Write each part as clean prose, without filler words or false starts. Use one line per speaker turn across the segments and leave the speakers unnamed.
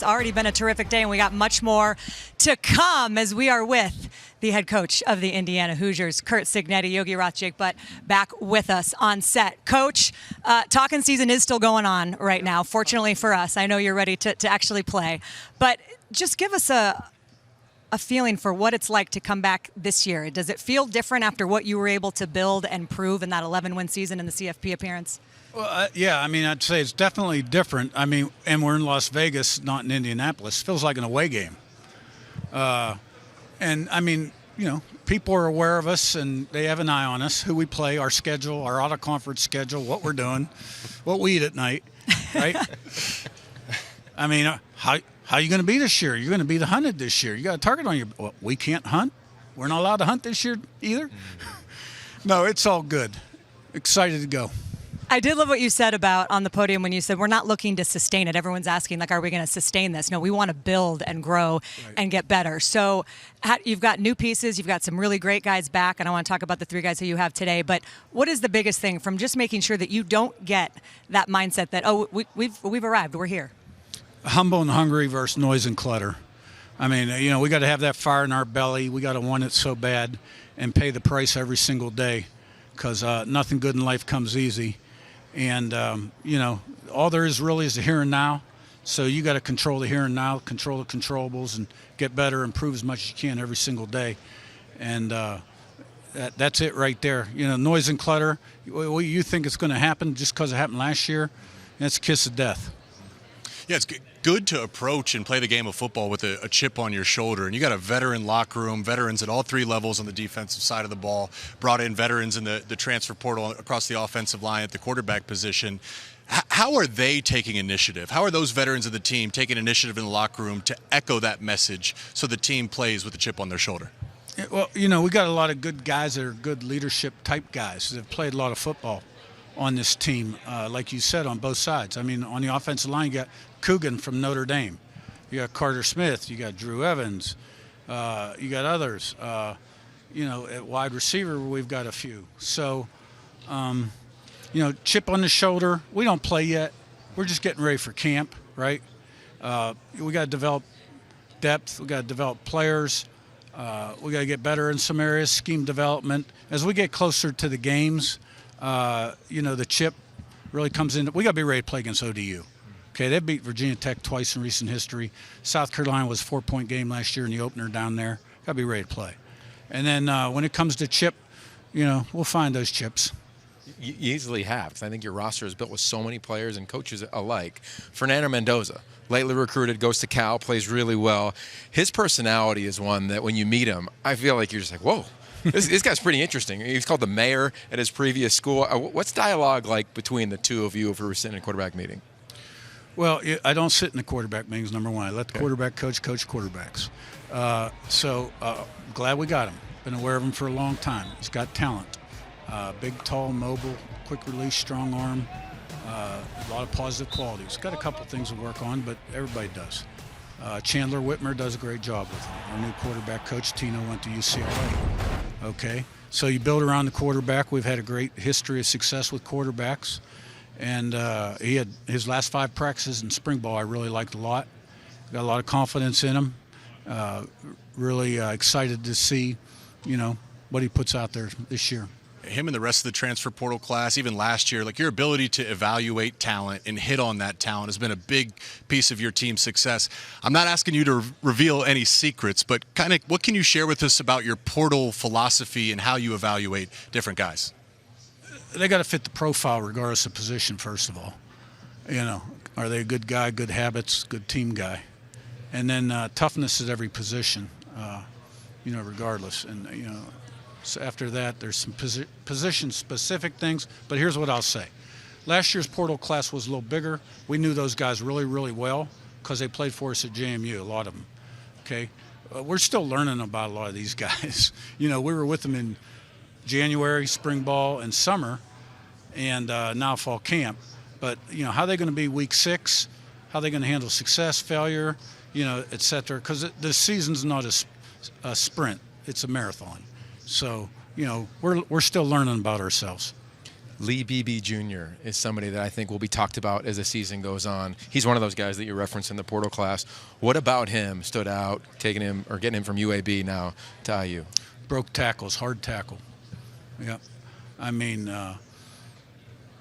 It's already been a terrific day, and we got much more to come as we are with the head coach of the Indiana Hoosiers, Curt Cignetti. Yogi Roth, Jake Butt, back with us on set. Coach, talking season is still going on right now, fortunately for us. I know you're ready to actually play. But just give us a feeling for what it's like to come back this year. Does it feel different after what you were able to build and prove in that 11-win season in the CFP appearance?
Well, yeah, I mean, I'd say it's definitely different. I mean, and we're in Las Vegas, not in Indianapolis. It feels like an away game. And, I mean, you know, people are aware of us, and they have an eye on us, who we play, our schedule, our out-of-conference schedule, what we're doing, what we eat at night, right? I mean, how are you going to be this year? You're going to be the hunted this year. You got a target on your – well, we can't hunt. We're not allowed to hunt this year either. No, it's all good. Excited to go.
I did love what you said about on the podium when you said we're not looking to sustain it. Everyone's asking, like, are we going to sustain this? No, we want to build and grow and get better. So you've got new pieces. You've got some really great guys back, and I want to talk about the three guys who you have today. But what is the biggest thing from just making sure that you don't get that mindset that, oh, we've arrived, we're here?
Humble and hungry versus noise and clutter. I mean, you know, we got to have that fire in our belly. We got to want it so bad and pay the price every single day, because nothing good in life comes easy. And, you know, all there is really is the here and now. So you got to control the here and now, control the controllables, and get better, improve as much as you can every single day. And that's it right there. You know, noise and clutter, you think it's going to happen just because it happened last year, that's a kiss of death.
Yeah, it's good to approach and play the game of football with a chip on your shoulder. And you got a veteran locker room, veterans at all three levels on the defensive side of the ball, brought in veterans in the transfer portal across the offensive line at the quarterback position. How are they taking initiative? How are those veterans of the team taking initiative in the locker room to echo that message so the team plays with a chip on their shoulder?
Well, you know, we got a lot of good guys that are good leadership type guys that have played a lot of football on this team, like you said, on both sides. I mean, on the offensive line, you got Coogan from Notre Dame. You got Carter Smith. You got Drew Evans. You got others. You know, at wide receiver, we've got a few. So, you know, chip on the shoulder. We don't play yet. We're just getting ready for camp, right? We got to develop depth. We got to develop players. We got to get better in some areas, scheme development. As we get closer to the games, you know, the chip really comes in. We got to be ready to play against ODU. Okay, they beat Virginia Tech twice in recent history. South Carolina was a 4-point game last year in the opener down there. Got to be ready to play. And then when it comes to chip, you know, we'll find those chips.
You easily have, because I think your roster is built with so many players and coaches alike. Fernando Mendoza, lately recruited, goes to Cal, plays really well. His personality is one that when you meet him, I feel like you're just like, whoa. This guy's pretty interesting. He's called the mayor at his previous school. What's dialogue like between the two of you if we were sitting in a quarterback meeting?
Well, I don't sit in the quarterback meetings, number one. I let the quarterback coach quarterbacks. So glad we got him. Been aware of him for a long time. He's got talent. Big, tall, mobile, quick release, strong arm. A lot of positive qualities. Got a couple things to work on, but everybody does. Chandler Whitmer does a great job with him. Our new quarterback coach, Tino, went to UCLA. Okay, so you build around the quarterback. We've had a great history of success with quarterbacks. And he had his last 5 practices in spring ball I really liked a lot. Got a lot of confidence in him. Really excited to see, you know, what he puts out there this year.
Him and the rest of the transfer portal class, even last year, like your ability to evaluate talent and hit on that talent has been a big piece of your team's success. I'm not asking you to reveal any secrets, but kind of what can you share with us about your portal philosophy and how you evaluate different guys?
They got to fit the profile regardless of position, first of all. You know, are they a good guy, good habits, good team guy? And then toughness at every position, you know, regardless. And, you know, so after that, there's some position-specific things. But here's what I'll say. Last year's portal class was a little bigger. We knew those guys really, really well because they played for us at JMU, a lot of them. Okay? We're still learning about a lot of these guys. You know, we were with them in January, spring ball, and summer, and now fall camp. But, you know, how are they going to be week 6? How are they going to handle success, failure, you know, et cetera? Because the season's not a sprint. It's a marathon. So, you know, we're still learning about ourselves.
Lee Beebe Jr. is somebody that I think will be talked about as the season goes on. He's one of those guys that you referenced in the portal class. What about him stood out, taking him or getting him from UAB now to IU?
Broke tackles, hard tackle. Yeah. I mean,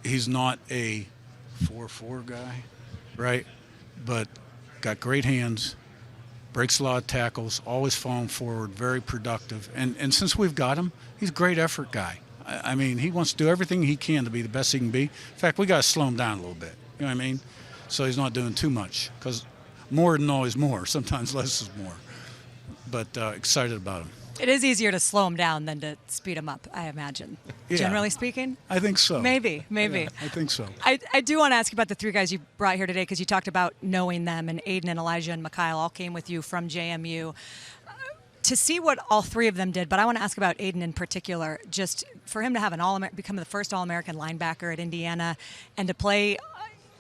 he's not a 4-4 guy, right? But got great hands, breaks a lot of tackles, always falling forward, very productive. And since we've got him, he's a great effort guy. I mean, he wants to do everything he can to be the best he can be. In fact, we got to slow him down a little bit. You know what I mean? So he's not doing too much, because more than always more. Sometimes less is more. But excited about him.
It is easier to slow him down than to speed him up, I imagine.
Yeah.
Generally speaking?
I think so.
Maybe.
Yeah, I think so.
I do want to ask you about the three guys you brought here today, because you talked about knowing them, and Aiden and Elijah and Mikhail all came with you from JMU. To see what all three of them did, but I want to ask about Aiden in particular, just for him to have become the first All-American linebacker at Indiana, and to play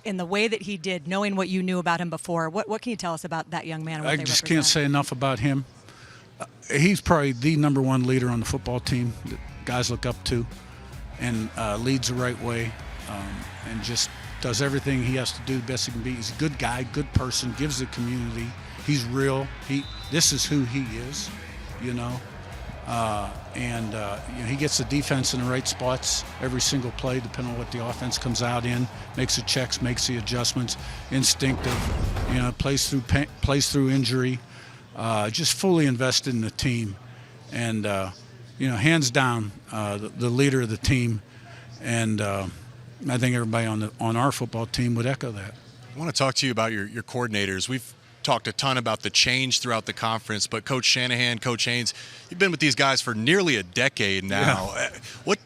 in the way that he did, knowing what you knew about him before. What can you tell us about that young man? And what
I
they
just
represent?
can't say enough about him. He's probably the number one leader on the football team that guys look up to, and leads the right way, and just does everything he has to do the best he can be. He's a good guy, good person, gives the community. He's real. This is who he is, you know. He gets the defense in the right spots every single play, depending on what the offense comes out in. Makes the checks, makes the adjustments, instinctive. You know, plays through injury. Just fully invested in the team, and hands down the leader of the team. And I think everybody on our football team would echo that.
I want to talk to you about your coordinators. We've talked a ton about the change throughout the conference, but Coach Shanahan, Coach Haynes, you've been with these guys for nearly a decade now. Yeah.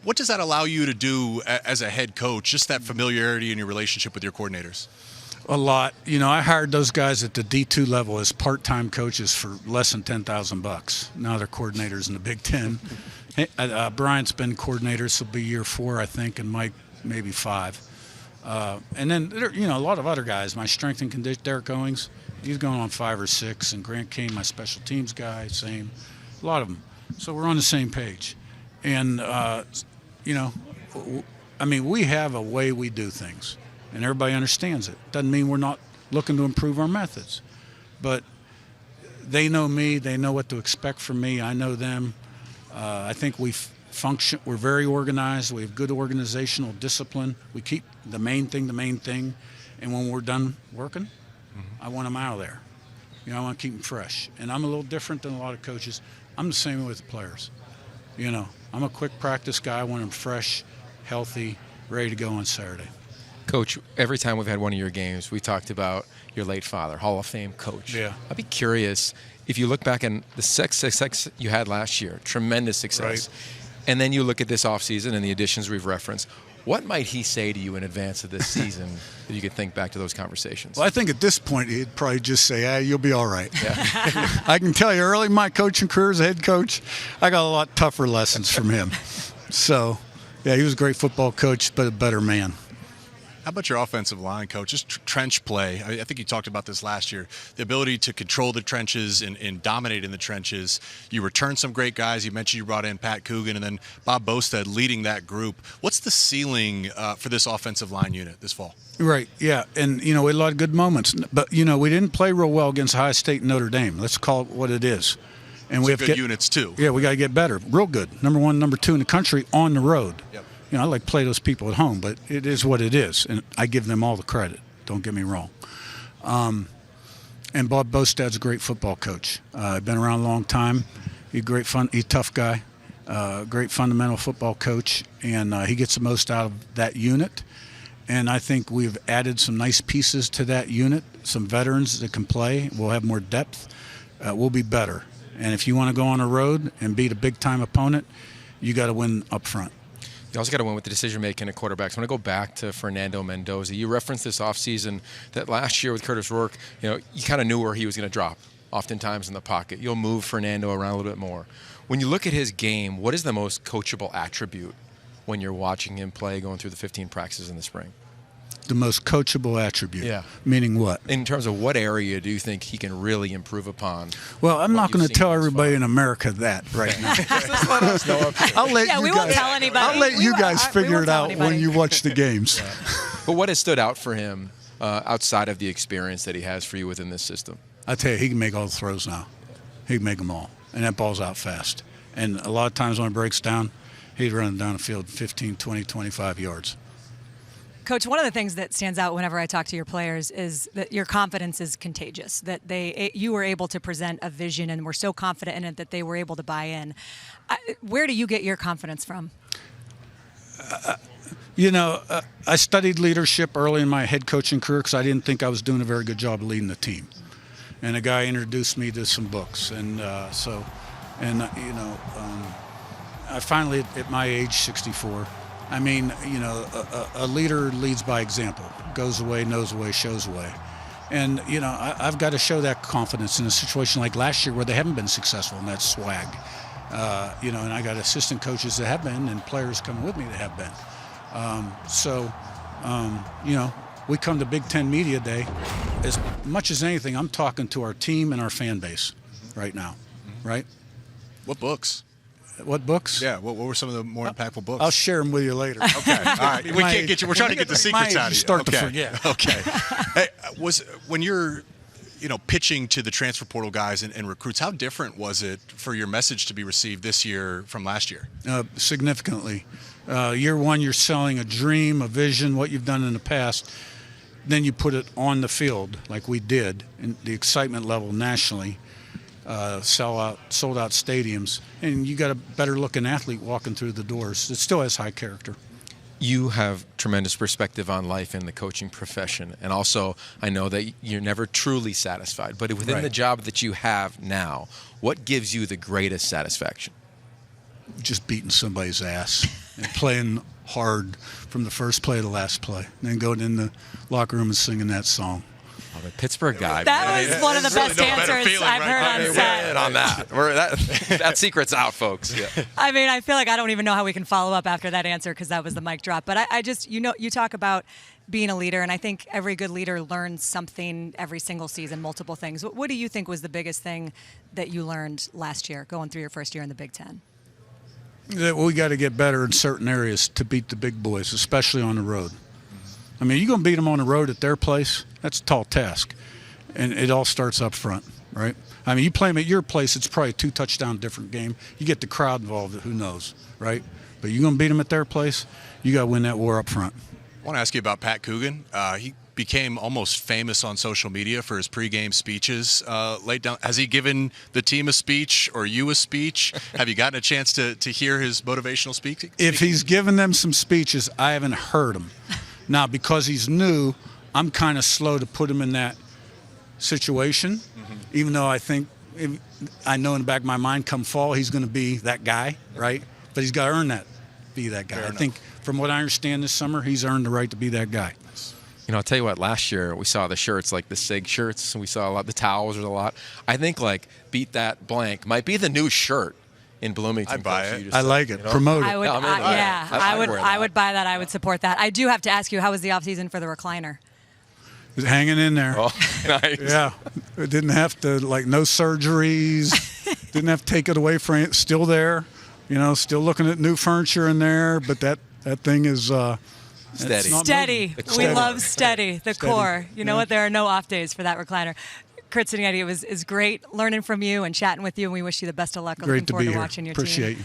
What does that allow you to do as a head coach, just that familiarity in your relationship with your coordinators?
A lot. You know, I hired those guys at the D2 level as part-time coaches for less than $10,000. Now they're coordinators in the Big Ten. Bryant's been coordinator, so it'll be year 4, I think, and Mike maybe 5. And then, a lot of other guys. My strength and condition, Derek Owings, he's going on 5 or 6, and Grant Kane, my special teams guy, same. A lot of them. So we're on the same page. And, we have a way we do things, and everybody understands it. Doesn't mean we're not looking to improve our methods. But they know me. They know what to expect from me. I know them. I think we're very organized. We have good organizational discipline. We keep the main thing. And when we're done working, I want them out of there. I want to keep them fresh. And I'm a little different than a lot of coaches. I'm the same with the players. I'm a quick practice guy. I want them fresh, healthy, ready to go on Saturday.
Coach, every time we've had one of your games, we talked about your late father, Hall of Fame coach.
Yeah.
I'd be curious, if you look back on the success you had last year, tremendous success,
right.
And then you look at this offseason and the additions we've referenced, what might he say to you in advance of this season that you could think back to those conversations?
Well, I think at this point he'd probably just say, hey, you'll be all right.
Yeah.
I can tell you, early in my coaching career as a head coach, I got a lot tougher lessons from him. So, yeah, he was a great football coach, but a better man.
How about your offensive line, Coach? Just trench play. I think you talked about this last year. The ability to control the trenches and dominate in the trenches. You returned some great guys. You mentioned you brought in Pat Coogan and then Bob Bostad leading that group. What's the ceiling for this offensive line unit this fall?
Right, yeah. And, we had a lot of good moments. But, we didn't play real well against Ohio State and Notre Dame. Let's call it what it is. And we have
good units, too.
Yeah, we got to get better. Real good. Number 1, number 2 in the country on the road.
Yep.
I like to play those people at home, but it is what it is, and I give them all the credit. Don't get me wrong. And Bob Bostad's a great football coach. Been around a long time. He's a tough guy, great fundamental football coach, and he gets the most out of that unit. And I think we've added some nice pieces to that unit, some veterans that can play. We'll have more depth. We'll be better. And if you want to go on a road and beat a big-time opponent, you got to win up front.
You also got to win with the decision-making at quarterbacks. I want to go back to Fernando Mendoza. You referenced this offseason that last year with Curtis Rourke, you kind of knew where he was going to drop, oftentimes in the pocket. You'll move Fernando around a little bit more. When you look at his game, what is the most coachable attribute when you're watching him play going through the 15 practices in the spring?
the most coachable attribute.
Yeah.
Meaning what?
In terms of what area do you think he can really improve upon?
Well, I'm not going to
you've
tell
seen thus
everybody
far?
in America that right now.
Just let us know up here.
I'll let
Yeah,
you
we
guys,
won't tell anybody.
I'll let
We
you
won't-
guys
we
figure
won't
it
tell
out when
anybody.
you watch the games.
But what has stood out for him outside of the experience that he has for you within this system?
I tell you, he can make all the throws now. He can make them all, and that ball's out fast. And a lot of times when it breaks down, he's running down the field 15, 20, 25 yards.
Coach, one of the things that stands out whenever I talk to your players is that your confidence is contagious, that you were able to present a vision and were so confident in it that they were able to buy in. Where do you get your confidence from?
I studied leadership early in my head coaching career because I didn't think I was doing a very good job of leading the team. And a guy introduced me to some books. And I finally, at my age, 64, I mean, a leader leads by example, goes away, knows away, shows away. And, I've got to show that confidence in a situation like last year where they haven't been successful in that swag. And I got assistant coaches that have been and players coming with me that have been. We come to Big Ten Media Day. As much as anything, I'm talking to our team and our fan base right now, right?
What books?
What books?
Yeah, what were some of the more impactful books?
I'll share them with you later.
Okay, all right. We can't get you. We're trying to get the secrets out of you.
Start
Okay.
to forget.
Okay. Hey, when you're, pitching to the transfer portal guys and recruits, how different was it for your message to be received this year from last year?
Significantly. Year one, you're selling a dream, a vision, what you've done in the past. Then you put it on the field like we did, and the excitement level nationally, sold out stadiums, and you got a better looking athlete walking through the doors. It still has high character.
You have tremendous perspective on life in the coaching profession, and also I know that you're never truly satisfied, but within
Right.
the job that you have now, what gives you the greatest satisfaction?
Just beating somebody's ass and playing hard from the first play to the last play, and then going in the locker room and singing that song.
Oh, the Pittsburgh guy.
That was one of the best
really no better
answers
feeling
I've
right
heard
there.
on
We're
set.
in on that. That secret's out, folks. Yeah.
I mean, I feel like I don't even know how we can follow up after that answer because that was the mic drop. But I just, you talk about being a leader, and I think every good leader learns something every single season, multiple things. What do you think was the biggest thing that you learned last year, going through your first year in the Big Ten?
That we got to get better in certain areas to beat the big boys, especially on the road. I mean, you're going to beat them on the road at their place. That's a tall task. And it all starts up front, right? I mean, you play them at your place, it's probably a 2-touchdown different game. You get the crowd involved, who knows, right? But you're going to beat them at their place, you got to win that war up front.
I want to ask you about Pat Coogan. He became almost famous on social media for his pregame speeches. Late down, has he given the team a speech or you a speech? Have you gotten a chance to hear his motivational speaking?
If he's given them some speeches, I haven't heard them. Now, because he's new, I'm kind of slow to put him in that situation, even though I know in the back of my mind come fall he's going to be that guy, right? But he's got to earn that, be that guy.
Fair
I
enough.
think from what I understand this summer, he's earned the right to be that guy.
I'll tell you what, last year we saw the shirts, like the SIG shirts, and we saw a lot, the towels was a lot. I think Beat That Blank might be the new shirt in Bloomington.
I'd buy
Coach,
it.
you just
I
said,
like it.
you know?
Promote it.
I would,
Yeah, I'm into it.
yeah,
I'd
I would,
wear
I
that.
would buy that. I would support that. I do have to ask you, how was the off season for the recliner?
It's hanging in there.
Oh, nice.
Yeah. It didn't have to, no surgeries. Didn't have to take it away from it. Still there. Still looking at new furniture in there. But that thing is
Steady.
it's not
Steady.
moving.
We love steady. The
Steady.
core. You know
Yeah.
what? There are no off days for that recliner. Curt Cignetti, it was great learning from you and chatting with you, and we wish you the best of luck. Looking
Great to
forward
be
to
here.
watching your
Appreciate
team
you.